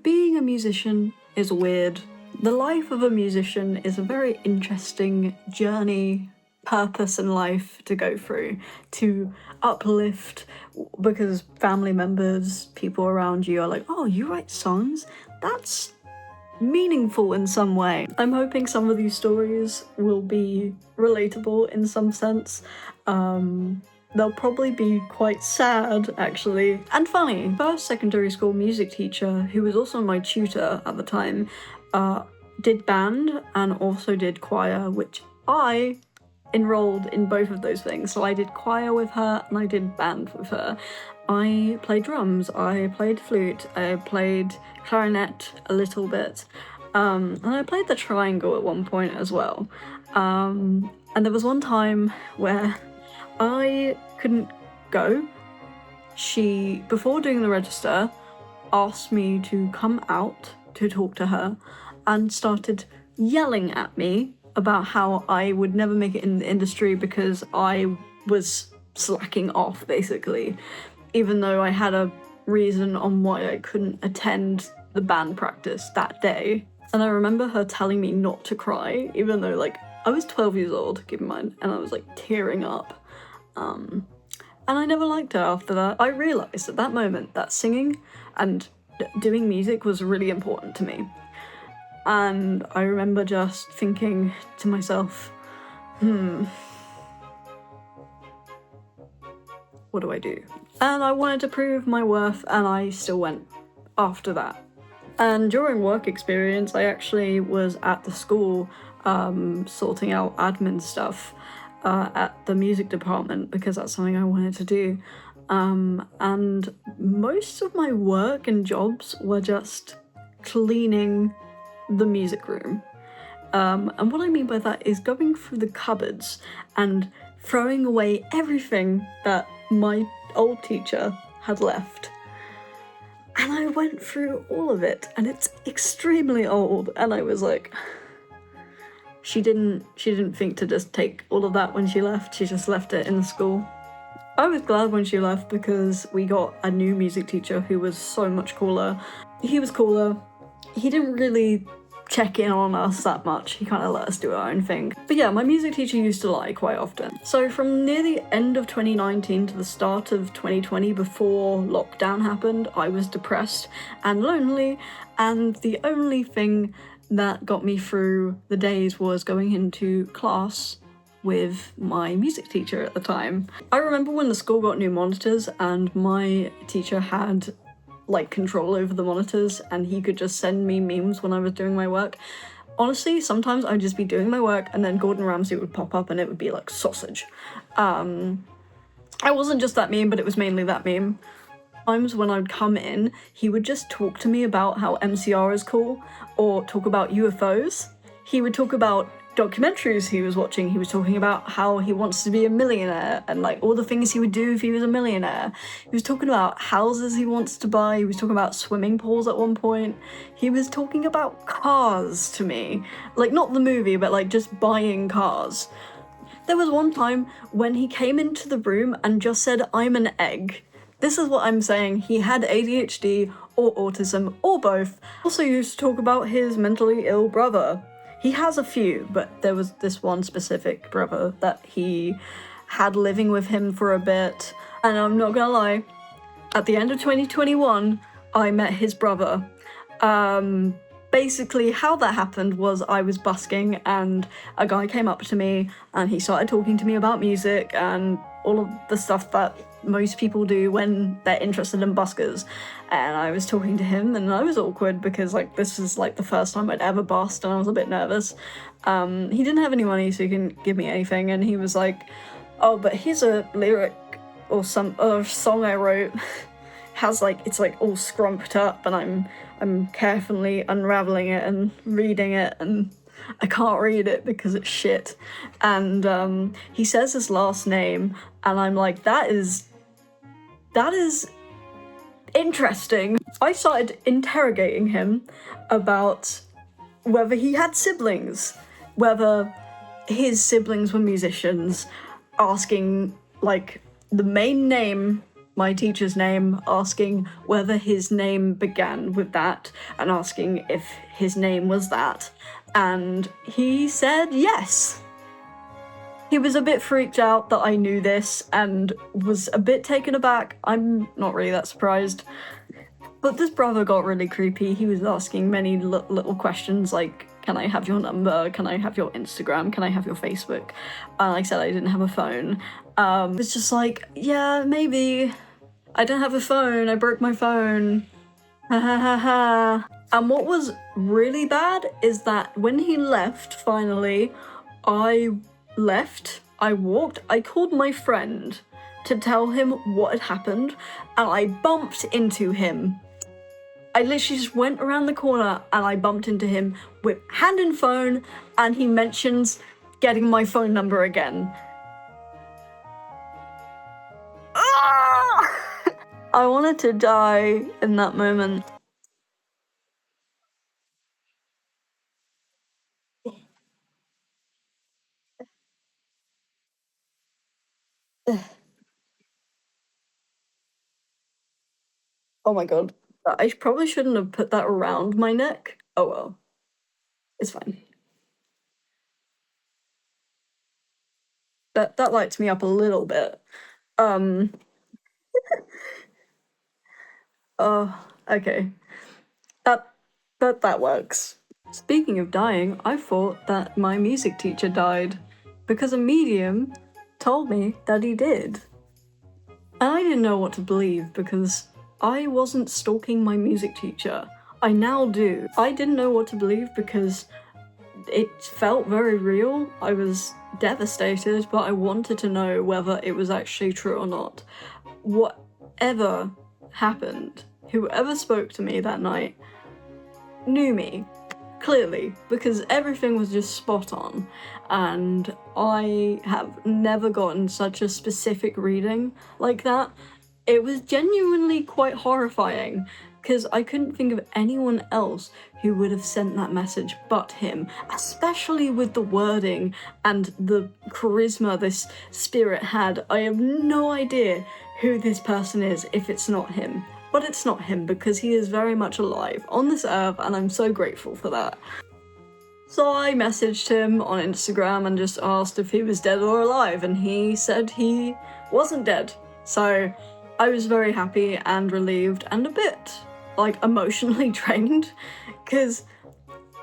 being a musician is weird. The life of a musician is a very interesting journey, purpose in life to go through, to uplift, because family members, people around you are like, oh, you write songs? That's meaningful in some way. I'm hoping some of these stories will be relatable in some sense. They'll probably be quite sad, actually, and funny. First secondary school music teacher, who was also my tutor at the time, did band and also did choir, which I enrolled in both of those things. So I did choir with her and I did band with her. I played drums, I played flute, I played clarinet a little bit, and I played the triangle at one point as well. And there was one time where I couldn't go. She, before doing the register, asked me to come out to talk to her and started yelling at me about how I would never make it in the industry because I was slacking off, basically, even though I had a reason on why I couldn't attend the band practice that day. And I remember her telling me not to cry, even though, I was 12 years old, keep in mind, and I was, tearing up. And I never liked her after that. I realised at that moment that singing and doing music was really important to me. And I remember just thinking to myself, what do I do? And I wanted to prove my worth, and I still went after that. And during work experience, I actually was at the school sorting out admin stuff at the music department because that's something I wanted to do. And most of my work and jobs were just cleaning the music room. And what I mean by that is going through the cupboards and throwing away everything that my old teacher had left. And I went through all of it, and it's extremely old, and I was like, she didn't think to just take all of that when she left. She just left it in the school. I was glad when she left because we got a new music teacher who was so much cooler. He was cooler. He didn't really check in on us that much. He kind of let us do our own thing. But yeah, my music teacher used to lie quite often. So from near the end of 2019 to the start of 2020, before lockdown happened, I was depressed and lonely, and the only thing that got me through the days was going into class with my music teacher at the time. I remember when the school got new monitors and my teacher had control over the monitors and he could just send me memes when I was doing my work. Honestly, sometimes I'd just be doing my work and then Gordon Ramsay would pop up and it would be like sausage. I wasn't just that meme, but it was mainly that meme. Times when I'd come in, he would just talk to me about how MCR is cool or talk about UFOs. He would talk about documentaries he was watching. He was talking about how he wants to be a millionaire and all the things he would do if he was a millionaire. He was talking about houses he wants to buy. He was talking about swimming pools at one point. He was talking about cars to me. Not the movie, but just buying cars. There was one time when he came into the room and just said, "I'm an egg." This is what I'm saying. He had ADHD or autism or both. Also used to talk about his mentally ill brother. He has a few, but there was this one specific brother that he had living with him for a bit. And I'm not gonna lie, at the end of 2021, I met his brother. Basically, how that happened was I was busking and a guy came up to me and he started talking to me about music and all of the stuff that most people do when they're interested in buskers. And I was talking to him and I was awkward because this was the first time I'd ever busked and I was a bit nervous. He didn't have any money, so he couldn't give me anything, and he was like, "Oh, but here's a lyric or a song I wrote." Has it's all scrumped up and I'm carefully unraveling it and reading it and I can't read it because it's shit. And he says his last name and I'm like, that is interesting. I started interrogating him about whether he had siblings, whether his siblings were musicians, asking the main name my teacher's name, asking whether his name began with that, and asking if his name was that, and he said yes. He was a bit freaked out that I knew this and was a bit taken aback. I'm not really that surprised. But this brother got really creepy. He was asking many little questions like, can I have your number? Can I have your Instagram? Can I have your Facebook? Like I said, I didn't have a phone. It's just like, yeah, maybe. I don't have a phone. I broke my phone. Ha ha ha ha. And what was really bad is that when he left, finally, I left, I walked, I called my friend to tell him what had happened, and I bumped into him. I literally just went around the corner and I bumped into him with hand in phone, and he mentions getting my phone number again. Ah! I wanted to die in that moment. Oh my god. I probably shouldn't have put that around my neck. Oh well. It's fine. That lights me up a little bit. Um okay. That that works. Speaking of dying, I thought that my music teacher died because a medium told me that he did. And I didn't know what to believe because I wasn't stalking my music teacher. I now do. I didn't know what to believe because it felt very real. I was devastated, but I wanted to know whether it was actually true or not. Whatever happened, whoever spoke to me that night knew me, clearly, because everything was just spot on, and I have never gotten such a specific reading like that. It was genuinely quite horrifying, because I couldn't think of anyone else who would have sent that message but him, especially with the wording and the charisma this spirit had. I have no idea who this person is if it's not him. But it's not him because he is very much alive on this earth, and I'm so grateful for that. So I messaged him on Instagram and just asked if he was dead or alive, and he said he wasn't dead. So I was very happy and relieved and a bit, like, emotionally drained, because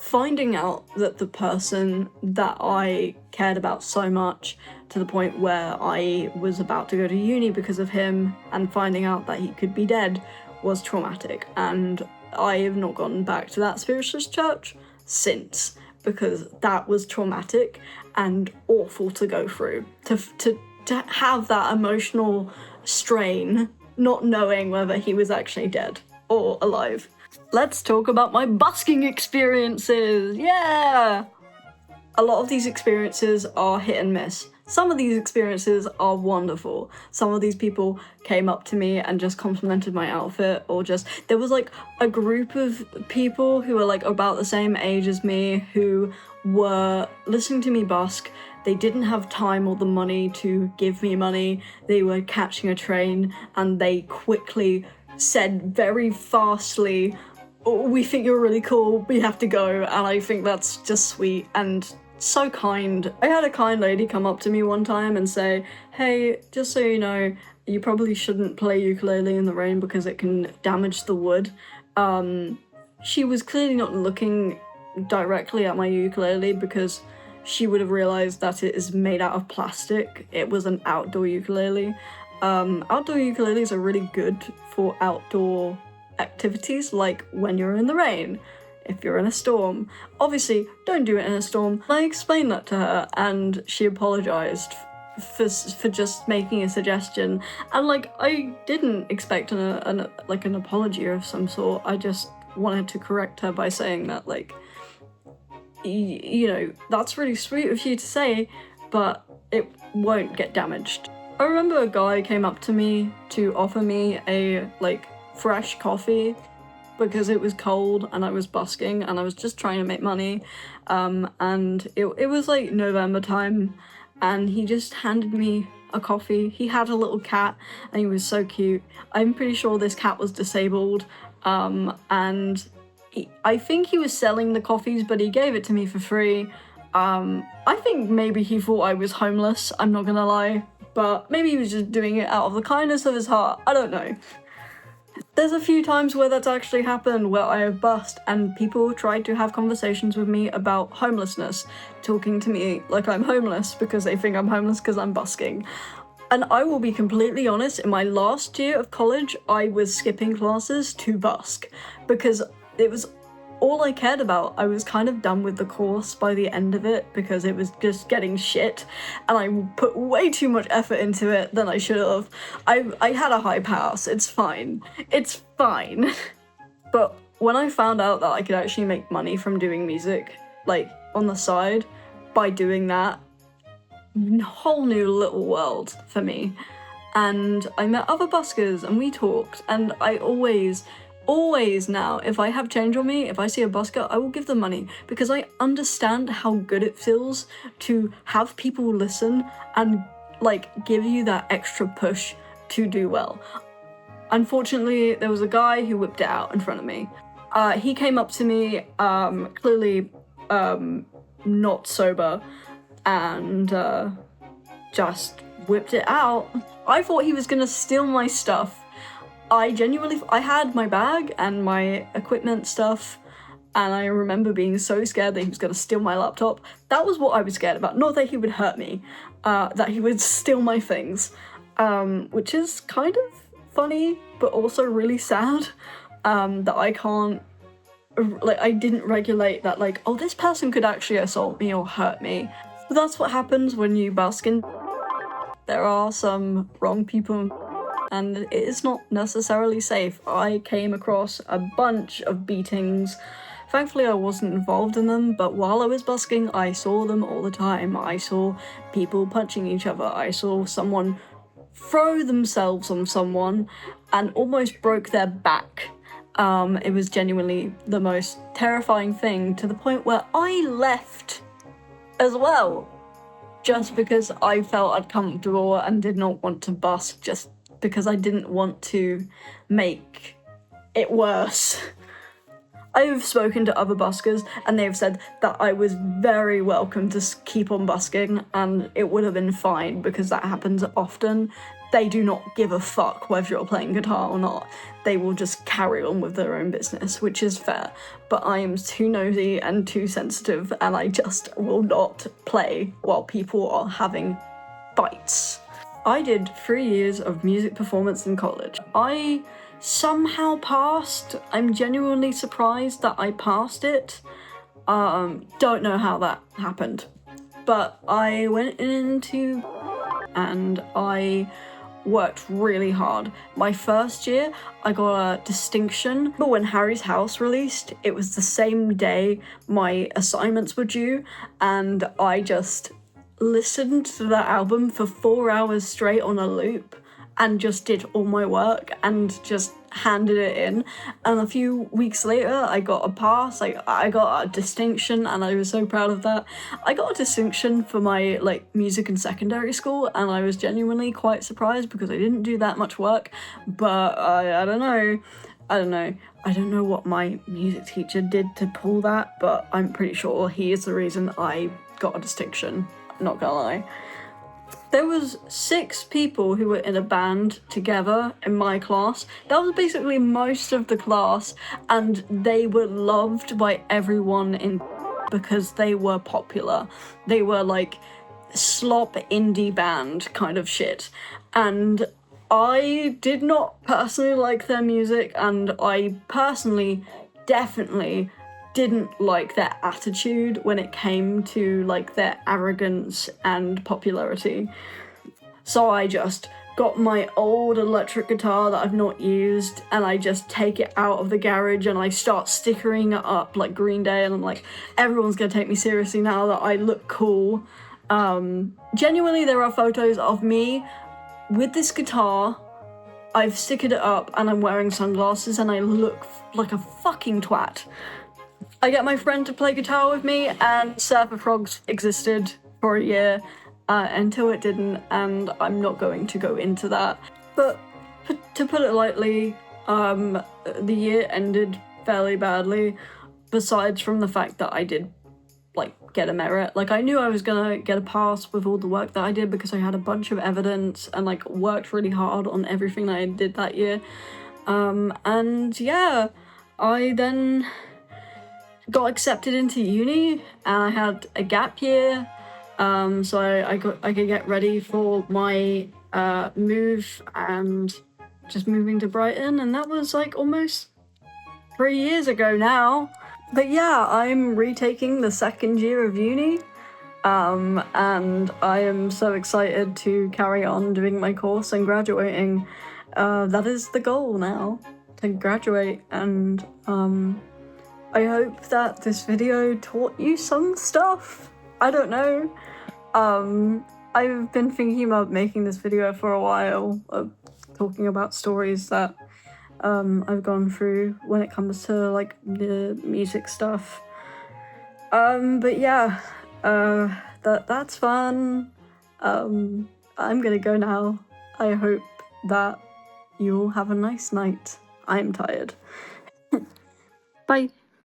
finding out that the person that I cared about so much, to the point where I was about to go to uni because of him, and finding out that he could be dead, was traumatic. And I have not gone back to that spiritualist church since, because that was traumatic and awful to go through. To have that emotional strain, not knowing whether he was actually dead or alive. Let's talk about my busking experiences. Yeah! A lot of these experiences are hit and miss. Some of these experiences are wonderful. Some of these people came up to me and just complimented my outfit, or just, there was like a group of people who were like about the same age as me who were listening to me busk. They didn't have time or the money to give me money. They were catching a train and they quickly said very fastly, oh, we think you're really cool, we have to go. And I think that's just sweet and so kind. I had a kind lady come up to me one time and say, hey, just so you know, you probably shouldn't play ukulele in the rain because it can damage the wood. She was clearly not looking directly at my ukulele because she would have realized that it is made out of plastic. It was an outdoor ukulele. Outdoor ukuleles are really good for outdoor activities, like when you're in the rain, if you're in a storm. Obviously, don't do it in a storm. I explained that to her, and she apologized for just making a suggestion. And like, I didn't expect an apology of some sort. I just wanted to correct her by saying that, like, you know, that's really sweet of you to say, but it won't get damaged. I remember a guy came up to me to offer me a, like, fresh coffee because it was cold and I was busking and I was just trying to make money. And it was like November time, and he just handed me a coffee. He had a little cat and he was so cute. I'm pretty sure this cat was disabled, and I think he was selling the coffees, but he gave it to me for free. I think maybe he thought I was homeless, I'm not gonna lie, but maybe he was just doing it out of the kindness of his heart, I don't know. There's a few times where that's actually happened, where I have busked and people tried to have conversations with me about homelessness, talking to me like I'm homeless because they think I'm homeless because I'm busking. And I will be completely honest, in my last year of college, I was skipping classes to busk because it was all I cared about. I was kind of done with the course by the end of it because it was just getting shit and I put way too much effort into it than I should have. I had a high pass, it's fine. It's fine. But when I found out that I could actually make money from doing music, like, on the side, by doing that, whole new little world for me. And I met other buskers and we talked, and I always now, if I have change on me, if I see a busker, I will give them money because I understand how good it feels to have people listen and like give you that extra push to do well. Unfortunately, there was a guy who whipped it out in front of me. He came up to me, clearly not sober, and just whipped it out. I thought he was gonna steal my stuff. I had my bag and my equipment stuff, and I remember being so scared that he was gonna steal my laptop. That was what I was scared about, not that he would hurt me, that he would steal my things, which is kind of funny, but also really sad, that I can't, like, I didn't regulate that, like, oh, this person could actually assault me or hurt me. But that's what happens when you busk in. There are some wrong people, and it is not necessarily safe. I came across a bunch of beatings. Thankfully I wasn't involved in them, but while I was busking, I saw them all the time. I saw people punching each other. I saw someone throw themselves on someone and almost broke their back. It was genuinely the most terrifying thing, to the point where I left as well, just because I felt uncomfortable and did not want to busk, just because I didn't want to make it worse. I have spoken to other buskers and they've said that I was very welcome to keep on busking and it would have been fine because that happens often. They do not give a fuck whether you're playing guitar or not. They will just carry on with their own business, which is fair. But I am too nosy and too sensitive and I just will not play while people are having fights. I did 3 years of music performance in college. I somehow passed. I'm genuinely surprised that I passed it. Don't know how that happened. But I went into and I worked really hard. My first year, I got a distinction. But when Harry's House released, it was the same day my assignments were due, and I just listened to that album for 4 hours straight on a loop and just did all my work and just handed it in. And a few weeks later, I got a pass. I got a distinction and I was so proud of that. I got a distinction for my music in secondary school and I was genuinely quite surprised because I didn't do that much work, but I don't know. I don't know what my music teacher did to pull that, but I'm pretty sure he is the reason I got a distinction. Not gonna lie. There was 6 people who were in a band together in my class. That was basically most of the class, and they were loved by everyone in because they were popular. They were like slop indie band kind of shit. And I did not personally like their music, and I personally definitely didn't like their attitude when it came to their arrogance and popularity. So I just got my old electric guitar that I've not used and I just take it out of the garage and I start stickering it up like Green Day, and I'm like, everyone's gonna take me seriously now that I look cool. Genuinely, there are photos of me with this guitar. I've stickered it up and I'm wearing sunglasses and I look like a fucking twat. I get my friend to play guitar with me, and Surfer Frogs existed for a year. until it didn't, and I'm not going to go into that. But to put it lightly, the year ended fairly badly, besides from the fact that I did like get a merit. Like, I knew I was gonna get a pass with all the work that I did because I had a bunch of evidence and like worked really hard on everything that I did that year. And yeah, I then got accepted into uni and I had a gap year, so I could get ready for my move and just moving to Brighton, and that was like almost 3 years ago now. But yeah, I'm retaking the second year of uni, and I am so excited to carry on doing my course and graduating. That is the goal now, to graduate, and I hope that this video taught you some stuff. I don't know. I've been thinking about making this video for a while, talking about stories that I've gone through when it comes to like the music stuff. But yeah, that's fun. I'm gonna go now. I hope that you all have a nice night. I'm tired. Bye.